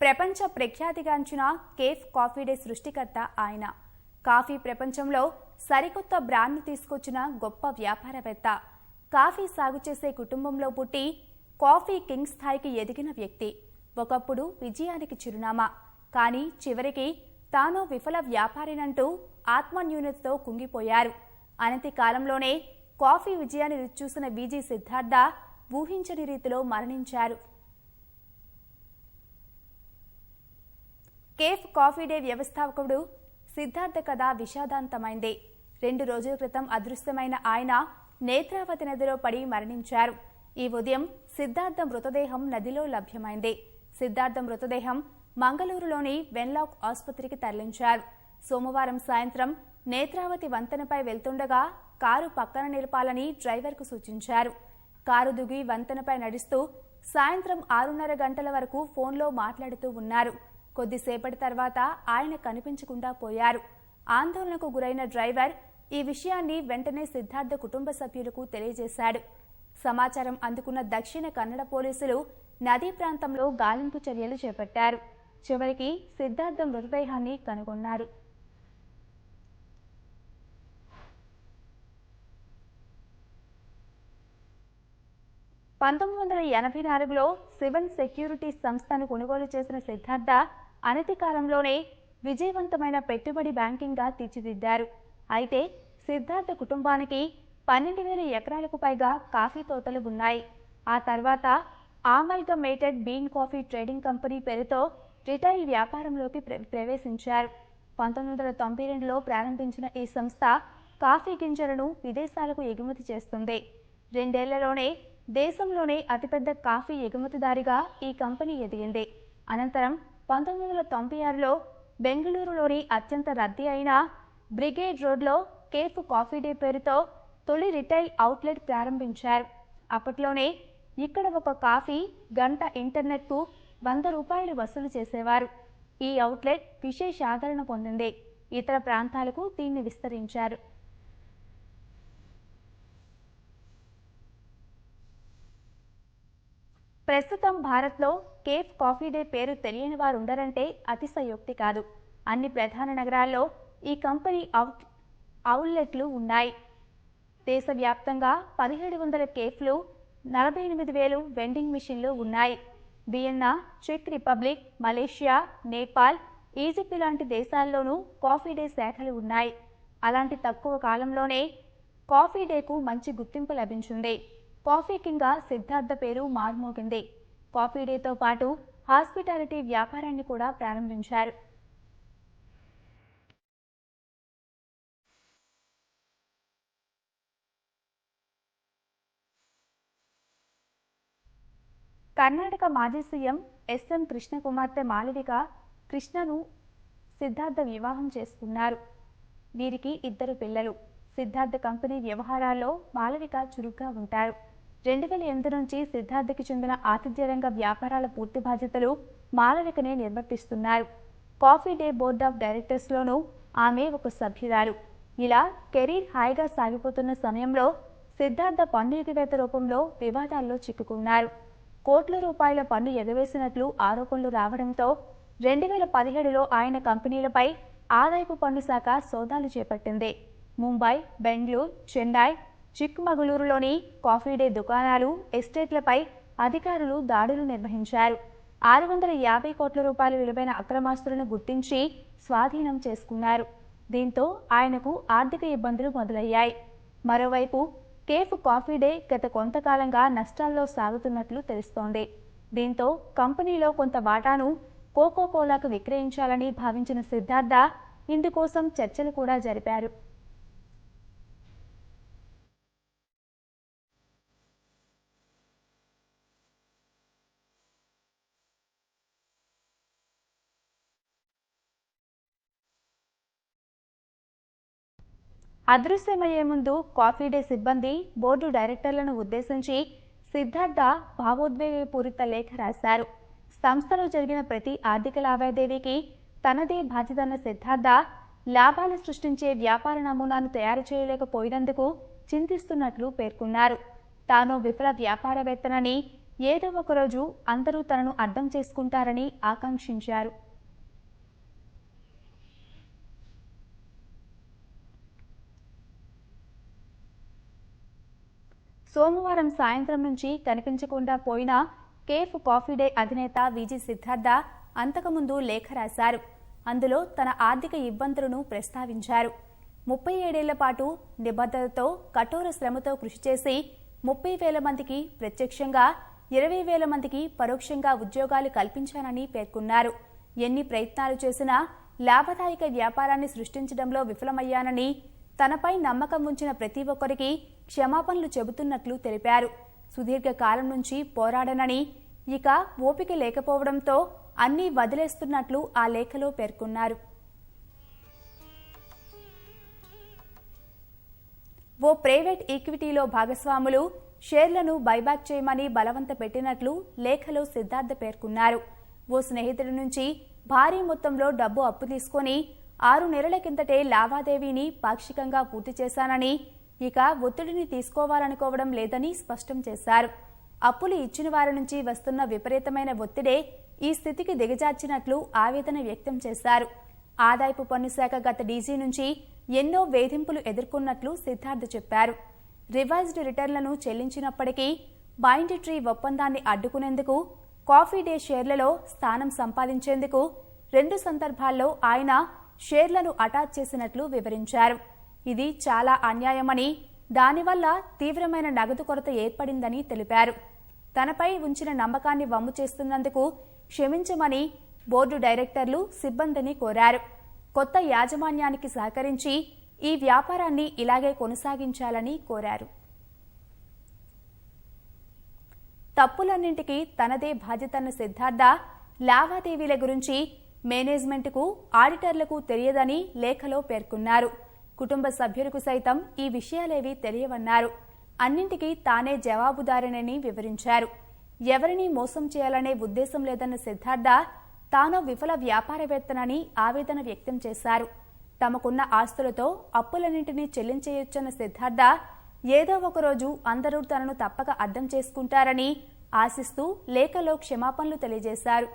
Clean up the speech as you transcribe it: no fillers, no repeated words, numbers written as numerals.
ప్రపంచ ప్రఖ్యాతిగాంచిన cafe coffee day సృష్టికర్త ఆయన. కాఫీ ప్రపంచంలో సరికొత్త బ్రాండ్ను తీసుకొచ్చిన గొప్ప వ్యాపారవేత్త. కాఫీ సాగు చేసే కుటుంబంలో పుట్టి కాఫీ కింగ్ స్థాయికి ఎదిగిన వ్యక్తి. ఒకప్పుడు విజయానికి చిరునామా, కానీ చివరికి తాను విఫల వ్యాపారినంటూ ఆత్మన్యూనతతో కుంగిపోయారు. అనతి కాలంలోనే కాఫీ విజయాన్ని రుచిచూసిన విజి సిద్ధార్థ ఊహించని రీతిలో మరణించారు. కేఫ్ కాఫీ డే వ్యవస్థాపకుడు సిద్ధార్థ కథ విషాదాంతమైంది. 2 రోజుల క్రితం అదృశ్యమైన ఆయన నేత్రావతి నదిలో పడి మరణించారు. ఈ ఉదయం సిద్ధార్థ మృతదేహం నదిలో లభ్యమైంది. సిద్ధార్థ మృతదేహం మంగళూరులోని వెన్లాక్ ఆసుపత్రికి తరలించారు. సోమవారం సాయంత్రం నేత్రావతి వంతెనపై వెళ్తుండగా కారు పక్కన నిలపాలని డ్రైవర్కు సూచించారు. కారు దిగి వంతెనపై నడుస్తూ సాయంత్రం 6:30 గంటల వరకు ఫోన్లో మాట్లాడుతూ ఉన్నారు. కొద్దిసేపటి తర్వాత ఆయన కనిపించకుండా పోయారు. ఆందోళనకు గురైన డ్రైవర్ ఈ విషయాన్ని వెంటనే సిద్ధార్థ కుటుంబ సభ్యులకు తెలియజేశాడు. సమాచారం అందుకున్న దక్షిణ కన్నడ పోలీసులు నదీ ప్రాంతంలో గాలింపు చర్యలు చేపట్టారు. చివరికి సిద్ధార్థ మృతదేహాన్ని కనుగొన్నారు. (1984) సివన్ సెక్యూరిటీస్ సంస్థను కొనుగోలు చేసిన సిద్ధార్థ అనతి కాలంలోనే విజయవంతమైన పెట్టుబడి బ్యాంకింగ్గా తీర్చిదిద్దారు. అయితే సిద్ధార్థ కుటుంబానికి 12,000 ఎకరాలకు పైగా కాఫీ తోటలు ఉన్నాయి. ఆ తర్వాత అమాల్గమేటెడ్ బీన్ కాఫీ ట్రేడింగ్ కంపెనీ పేరుతో రిటైల్ వ్యాపారంలోకి ప్రవేశించారు. 1992లో ప్రారంభించిన ఈ సంస్థ కాఫీ గింజలను విదేశాలకు ఎగుమతి చేస్తుంది. 2 ఏళ్లలోనే దేశంలోనే అతిపెద్ద కాఫీ ఎగుమతిదారిగా ఈ కంపెనీ ఎదిగింది. అనంతరం 1996లో బెంగళూరులోని అత్యంత రద్దీ అయిన బ్రిగేడ్ రోడ్లో కేఫ్ కాఫీ డే పేరుతో తొలి రిటైల్ అవుట్లెట్ ప్రారంభించారు. అప్పట్లోనే ఇక్కడ ఒక కాఫీ గంట ఇంటర్నెట్కు ₹100 వసూలు చేసేవారు. ఈ అవుట్లెట్ విశేష ఆదరణ పొందింది. ఇతర ప్రాంతాలకు దీన్ని విస్తరించారు. ప్రస్తుతం భారత్లో కేఫ్ కాఫీ డే పేరు తెలియని వారు ఉండరంటే అతిశయోక్తి కాదు. అన్ని ప్రధాన నగరాల్లో ఈ కంపెనీ అవుట్లెట్లు ఉన్నాయి. దేశవ్యాప్తంగా 1,700 కేఫ్లు, 48,000 వెండింగ్ మిషన్లు ఉన్నాయి. వియన్నా, చెక్ రిపబ్లిక్, మలేషియా, నేపాల్, ఈజిప్ట్ లాంటి దేశాల్లోనూ కాఫీ డే శాఖలు ఉన్నాయి. అలాంటి తక్కువ కాలంలోనే కాఫీ డేకు మంచి గుర్తింపు లభించింది. కాఫీ కింగ్గా సిద్ధార్థ పేరు మార్మోగింది. కాఫీ డేతో పాటు హాస్పిటాలిటీ వ్యాపారాన్ని కూడా ప్రారంభించారు. కర్ణాటక మాజీ సీఎం ఎస్ఎం కృష్ణ కుమార్తె మాళవిక కృష్ణను సిద్ధార్థ వివాహం చేసుకున్నారు. వీరికి 2 పిల్లలు. సిద్ధార్థ కంపెనీ వ్యవహారాల్లో మాళవిక చురుగ్గా ఉంటారు. 2008 నుంచి సిద్ధార్థకి చెందిన ఆతిథ్య రంగ వ్యాపారాల పూర్తి బాధ్యతలు మాళవికనే నిర్వర్తిస్తున్నారు. కాఫీ డే బోర్డ్ ఆఫ్ డైరెక్టర్స్లోనూ ఆమె ఒక సభ్యురాలు. ఇలా కెరీర్ హాయిగా సాగిపోతున్న సమయంలో సిద్ధార్థ పన్ను ఎగవేత రూపంలో వివాదాల్లో చిక్కుకున్నారు. కోట్ల రూపాయల పన్ను ఎగవేసినట్లు ఆరోపణలు రావడంతో 2017లో ఆయన కంపెనీలపై ఆదాయపు పన్ను శాఖ సోదాలు చేపట్టింది. ముంబై, బెంగళూరు, చెన్నై, చిక్మగళూరులోని కాఫీ డే దుకాణాలు, ఎస్టేట్లపై అధికారులు దాడులు నిర్వహించారు. 650 కోట్ల రూపాయల విలువైన అక్రమాస్తులను గుర్తించి స్వాధీనం చేసుకున్నారు. దీంతో ఆయనకు ఆర్థిక ఇబ్బందులు మొదలయ్యాయి. మరోవైపు కేఫ్ కాఫీ డే గత కొంతకాలంగా నష్టాల్లో సాగుతున్నట్లు తెలుస్తోంది. దీంతో కంపెనీలో కొంత వాటాను కోకోకోలాకు విక్రయించాలని భావించిన సిద్ధార్థ ఇందుకోసం చర్చలు కూడా జరిపారు. అదృశ్యమయ్యే ముందు కాఫీ డే సిబ్బంది బోర్డు డైరెక్టర్లను ఉద్దేశించి సిద్ధార్థ భావోద్వేగపూరిత లేఖ రాశారు. సంస్థలో జరిగిన ప్రతి ఆర్థిక లావాదేవీకి తనదే బాధ్యతన్న సిద్ధార్థ లాభాలు సృష్టించే వ్యాపార నమూనాను తయారు చేయలేకపోయినందుకు చింతిస్తున్నట్లు పేర్కొన్నారు. తాను విఫల వ్యాపారవేత్తనని, ఏదో ఒకరోజు అందరూ తనను అర్థం చేసుకుంటారని ఆకాంక్షించారు. సోమవారం సాయంత్రం నుంచి కనిపించకుండా పోయిన కేఫ్ కాఫీ డే అధినేత విజి సిద్ధార్థ అంతకుముందు లేఖ రాశారు. అందులో తన ఆర్థిక ఇబ్బందులను ప్రస్తావించారు. 37 ఏళ్ల పాటు నిబద్ధతతో కఠోర శ్రమతో కృషి చేసి 30,000 మందికి ప్రత్యక్షంగా 20,000 మందికి పరోక్షంగా ఉద్యోగాలు కల్పించానని పేర్కొన్నారు. ఎన్ని ప్రయత్నాలు చేసినా లాభదాయక వ్యాపారాన్ని సృష్టించడంలో విఫలమయ్యానని, తనపై నమ్మకం ఉంచిన ప్రతి ఒక్కరికి క్షమాపణలు చెబుతున్నట్లు తెలిపారు. సుదీర్ఘ కాలం నుంచి పోరాడనని, ఇక ఓపిక లేకపోవడంతో అన్నీ వదిలేస్తున్నట్లు ఆ లేఖలో పేర్కొన్నారు. ఓ ప్రైవేట్ ఈక్విటీలో భాగస్వాములు షేర్లను బైబ్యాక్ చేయమని బలవంత పెట్టినట్లు లేఖలో సిద్ధార్థ పేర్కొన్నారు. ఓ స్నేహితుడి నుంచి భారీ మొత్తంలో డబ్బు అప్పు తీసుకొని 6 నెలల కిందటే లావాదేవీని పాక్షికంగా పూర్తి చేశానని, ఇక ఒత్తిడిని తీసుకోవాలనుకోవడం లేదని స్పష్టం చేశారు. అప్పులు ఇచ్చిన వారి నుంచి వస్తున్న విపరీతమైన ఒత్తిడే ఈ స్థితికి దిగజార్చినట్లు ఆవేదన వ్యక్తం చేశారు. ఆదాయపు పన్ను శాఖ గత డీజీ నుంచి ఎన్నో వేధింపులు ఎదుర్కొన్నట్లు సిద్ధార్థ చెప్పారు. రివైజ్డ్ రిటర్న్లను చెల్లించినప్పటికీ బైండ్ ట్రీ ఒప్పందాన్ని అడ్డుకునేందుకు, కాఫీ డే షేర్లలో స్థానం సంపాదించేందుకు 2 సందర్భాల్లో ఆయన షేర్లను అటాచ్ చేసినట్లు వివరించారు. ఇది చాలా అన్యాయమని, దానివల్ల తీవ్రమైన నగదు కొరత ఏర్పడిందని తెలిపారు. తనపై ఉంచిన నమ్మకాన్ని వమ్ము చేస్తున్నందుకు క్షమించమని బోర్డు డైరెక్టర్లు, సిబ్బందిని కోరారు. కొత్త యాజమాన్యానికి సహకరించి ఈ వ్యాపారాన్ని ఇలాగే కొనసాగించాలని కోరారు. తప్పులన్నింటికీ తనదే బాధ్యతన్న సిద్ధార్థ లావాదేవీల గురించి మేనేజ్మెంట్కు, ఆడిటర్లకు తెలియదని లేఖలో పేర్కొన్నారు. కుటుంబ సభ్యులకు సైతం ఈ విషయాలేవీ తెలియవన్నారు. అన్నింటికీ తానే జవాబుదారినని వివరించారు. ఎవరినీ మోసం చేయాలనే ఉద్దేశం లేదన్న సిద్ధార్థ తాను విఫల వ్యాపారవేత్తనని ఆవేదన వ్యక్తం చేశారు. తమకున్న ఆస్తులతో అప్పులన్నింటినీ చెల్లించేయొచ్చన్న సిద్ధార్థ ఏదో ఒకరోజు అందరూ తనను తప్పక అర్థం చేసుకుంటారని ఆశిస్తూ లేఖలో క్షమాపణలు తెలియజేశారు.